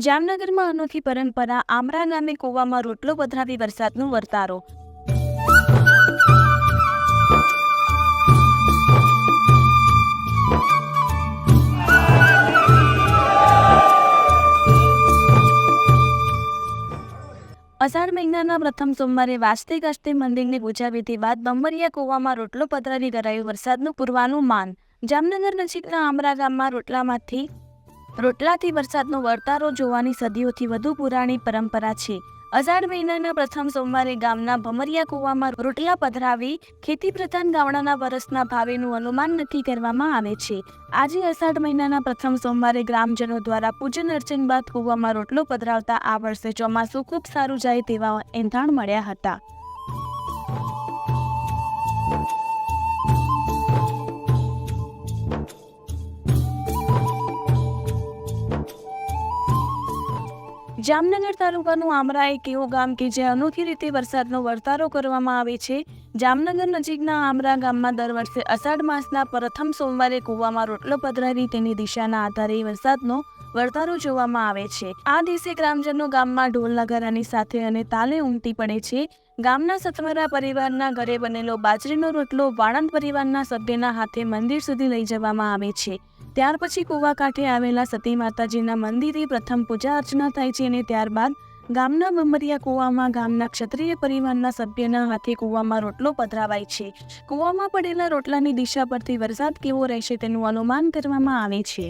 જામનગરમાં અનોખી પરંપરા આમરા ગામે કૂવામાં રોટલો પધરાવી વરસાદનો વર્તારો। અષાઢ મહિનાના પ્રથમ સોમવારે વાજતે ગાજતે મંદિરની પૂજા વિધિ બાદ બંબરિયા કૂવામાં રોટલો પધરાવી કરાયું વરસાદનું પૂર્વાનુમાન। જામનગર નજીકના આમરા ગામમાં રોટલાથી વરસાદનો વર્તારો જોવાની સદીઓથી વધુ પુરાણી પરંપરા છે। અષાઢ મહિનાના પ્રથમ સોમવારે ગામના ભમરિયા કૂવામાં રોટલા પધરાવી ખેતી પ્રધાન ગામડાના વરસના ભાવિનું અનુમાન નક્કી કરવામાં આવે છે। આજે અષાઢ મહિનાના પ્રથમ સોમવારે ગ્રામજનો દ્વારા પૂજન અર્ચન બાદ કૂવામાં રોટલો પધરાવતા આ વર્ષે ચોમાસું ખૂબ સારું જાય તેવા એંધાણ મળ્યા હતા। જામનગર તાલુકાનું આમરા એક એવું ગામ કે જે અનોખી રીતે વરસાદનો વર્તારો કરવામાં આવે છે। જામનગર નજીકના આમરા ગામમાં દર વર્ષે અષાઢ માસના પ્રથમ સોમવારે કૂવામાં રોટલો પધરાવી તેની દિશાના આધારે વરસાદનો વર્તારો જોવામાં આવે છે। આ દિવસે ગ્રામજનો ગામમાં ઢોલ નગારાની સાથે અને તાલે ઉમટી પડે છે। ગામના સતવરા પરિવારના ઘરે બનેલો બાજરીનો રોટલો વાણંદ પરિવારના સભ્યના હાથે મંદિર સુધી લઈ જવામાં આવે છે। ત્યાર પછી કૂવા કાંઠે આવેલા સતી માતાજીના મંદિરે પ્રથમ પૂજા અર્ચના થાય છે અને ત્યારબાદ ગામના બંબરિયા કૂવામાં ગામના ક્ષત્રિય પરિવારના સભ્યના હાથે કૂવામાં રોટલો પધરાવાય છે। કૂવામાં પડેલા રોટલાની દિશા પરથી વરસાદ કેવો રહેશે તેનું અનુમાન કરવામાં આવે છે।